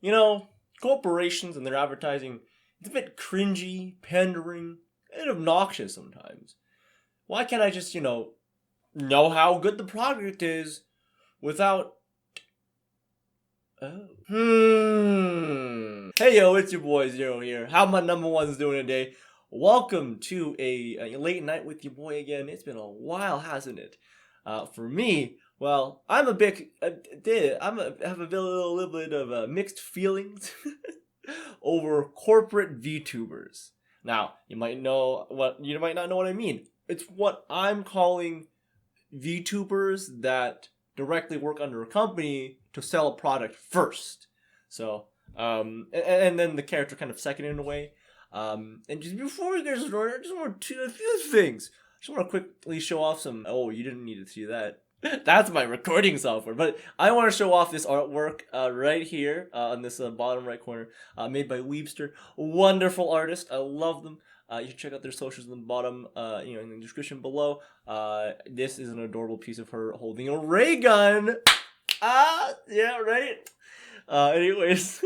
You know, corporations and their advertising, it's a bit cringy, pandering, and obnoxious sometimes. Why can't I just, know how good the product is without... Oh. Hey yo, it's your boy Zero here. How my number one's doing today? Welcome to a late night with your boy again. It's been a while, hasn't it? For me, well, I'm a bit, have a little bit of mixed feelings over corporate VTubers. Now, you might not know what I mean. It's what I'm calling VTubers that directly work under a company to sell a product first. So, and then the character kind of second in a way. And just before we get started, I just want to a few things. I just want to quickly show off some. Oh, you didn't need to see that. That's my recording software. But I want to show off this artwork right here on this bottom right corner, made by Weeabster. Wonderful artist. I love them. You should check out their socials in the bottom, in the description below. This is an adorable piece of her holding a ray gun. Yeah, right. Anyways,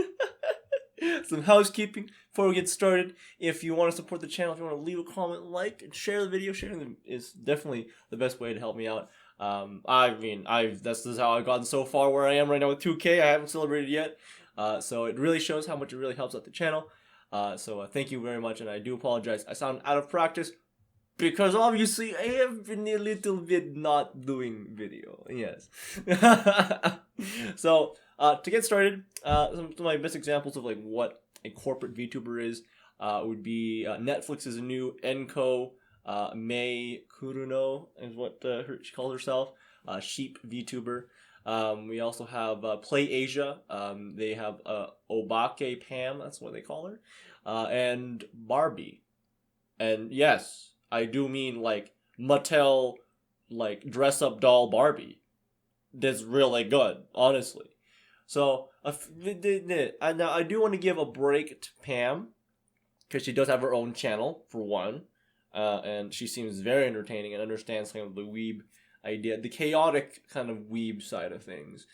some housekeeping before we get started. If you want to support the channel, if you want to leave a comment, like, and share the video, sharing them is definitely the best way to help me out. This is how I've gotten so far where I am right now with 2K. I haven't celebrated yet. So it really shows how much it really helps out the channel. So thank you very much, and I do apologize. I sound out of practice because obviously I have been a little bit not doing video. Yes. So to get started, some of my best examples of like what a corporate VTuber is would be Netflix's new Enko Mei Kuruno is what she calls herself, sheep VTuber. We also have Play Asia. They have Obake Pam, that's what they call her, and Barbie. And yes, I do mean like Mattel, like dress up doll Barbie. That's really good, honestly. So now I do want to give a break to Pam because she does have her own channel for one, and she seems very entertaining and understands kind of the weeb idea, the chaotic kind of weeb side of things.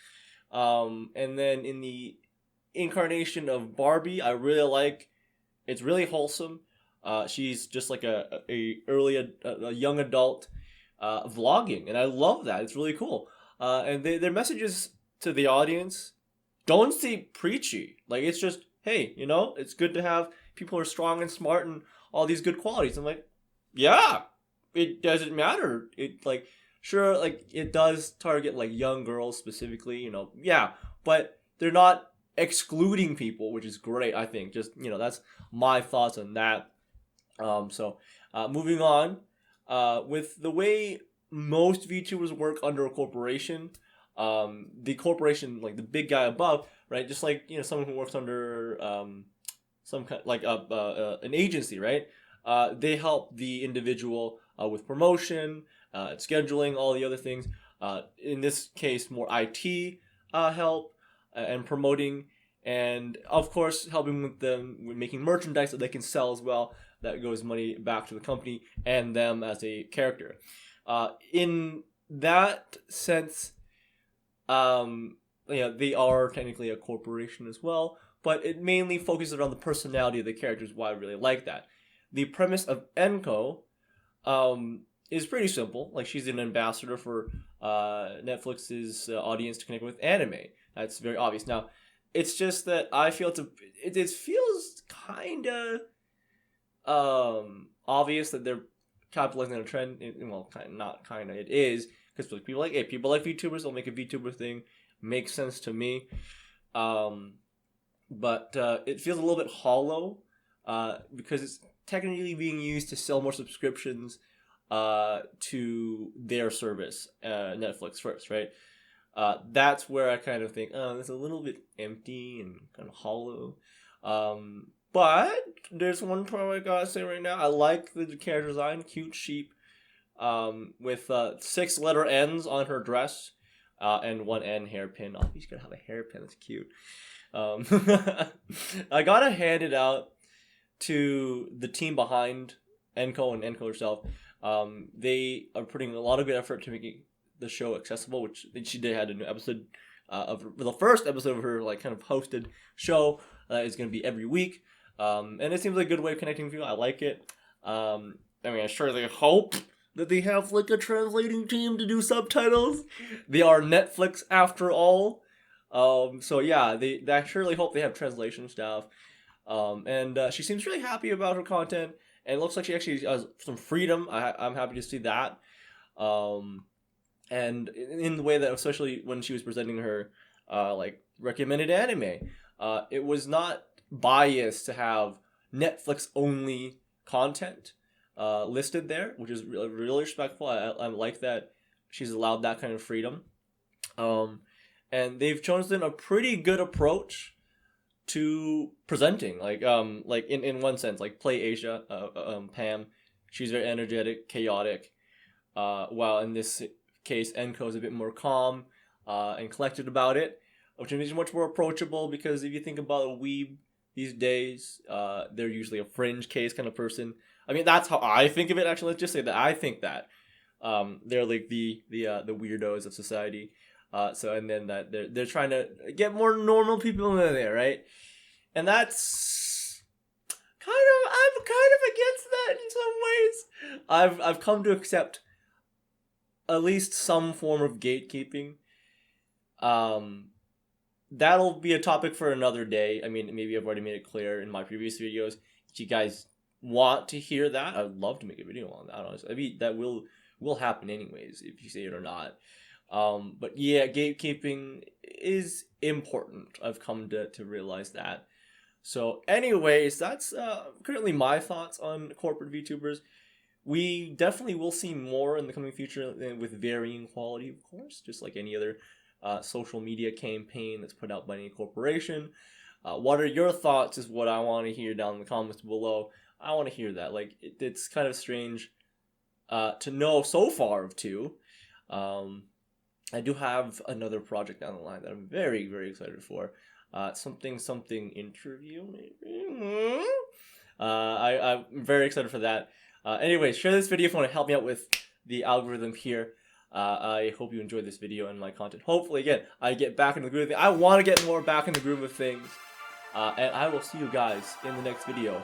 And then in the incarnation of Barbie, I really like. It's really wholesome. She's just like a young adult vlogging, and I love that. It's really cool. And their messages to the audience don't seem preachy. Like it's just, hey, it's good to have people who are strong and smart and all these good qualities. I'm like, yeah, it doesn't matter. It like. Sure, like, it does target, like, young girls specifically, yeah, but they're not excluding people, which is great, I think. Just, that's my thoughts on that. Moving on, with the way most VTubers work under a corporation, the corporation, like, the big guy above, right, just like, someone who works under, some kind, like, an agency, right, they help the individual with promotion, scheduling, all the other things. In this case, more IT help and promoting, and of course helping with them with making merchandise that they can sell as well. That goes money back to the company and them as a character. In that sense, they are technically a corporation as well, but it mainly focuses on the personality of the characters. Why I really like that. The premise of Enko, is pretty simple. Like, she's an ambassador for Netflix's audience to connect with anime. That's very obvious. Now, it's just that I feel it feels kind of obvious that they're capitalizing on a trend. It is, because people like VTubers. They'll make a VTuber thing. Makes sense to me. But it feels a little bit hollow because it's technically being used to sell more subscriptions to their service, Netflix first, right? That's where I kind of think, it's a little bit empty and kind of hollow. But there's one part I gotta say right now. I like the character design, cute sheep, with 6-letter N's on her dress, and 1 N hairpin. Oh, he's gonna have a hairpin. That's cute. I gotta hand it out to the team behind Enko and Enko herself. They are putting a lot of good effort to making the show accessible, which she did had a new episode of the first episode of her like kind of hosted show is going to be every week. And it seems like a good way of connecting with you. I like it. I mean, I surely hope that they have like a translating team to do subtitles. They are Netflix after all. So yeah, I surely hope they have translation staff. And she seems really happy about her content, and it looks like she actually has some freedom. I'm happy to see that. And in the way that, especially when she was presenting her like recommended anime, it was not biased to have Netflix only content listed there, which is really, really respectful. I like that she's allowed that kind of freedom. And they've chosen a pretty good approach to presenting, like in one sense, like Play Asia, Pam, she's very energetic, chaotic, while in this case Enko's a bit more calm and collected about it, which is much more approachable, because if you think about a weeb these days, they're usually a fringe case kind of person. I mean, that's how I think of it. Actually, let's just say that I think that they're like the weirdos of society. So, and then that they're trying to get more normal people in there, right? And that's I'm kind of against that in some ways. I've come to accept at least some form of gatekeeping. That'll be a topic for another day. I mean, maybe I've already made it clear in my previous videos. If you guys want to hear that, I'd love to make a video on that, honestly. I mean, that will happen anyways, if you say it or not. But yeah, gatekeeping is important. I've come to realize that. So anyways, that's currently my thoughts on corporate VTubers. We definitely will see more in the coming future with varying quality, of course, just like any other social media campaign that's put out by any corporation. What are your thoughts is what I want to hear down in the comments below. I want to hear that. Like, it's kind of strange to know so far of two. I do have another project down the line that I'm very, very excited for. Something interview, maybe? I'm very excited for that. Anyways, share this video if you want to help me out with the algorithm here. I hope you enjoyed this video and my content. Hopefully, again, I get back in the groove of things. I want to get more back in the groove of things. And I will see you guys in the next video.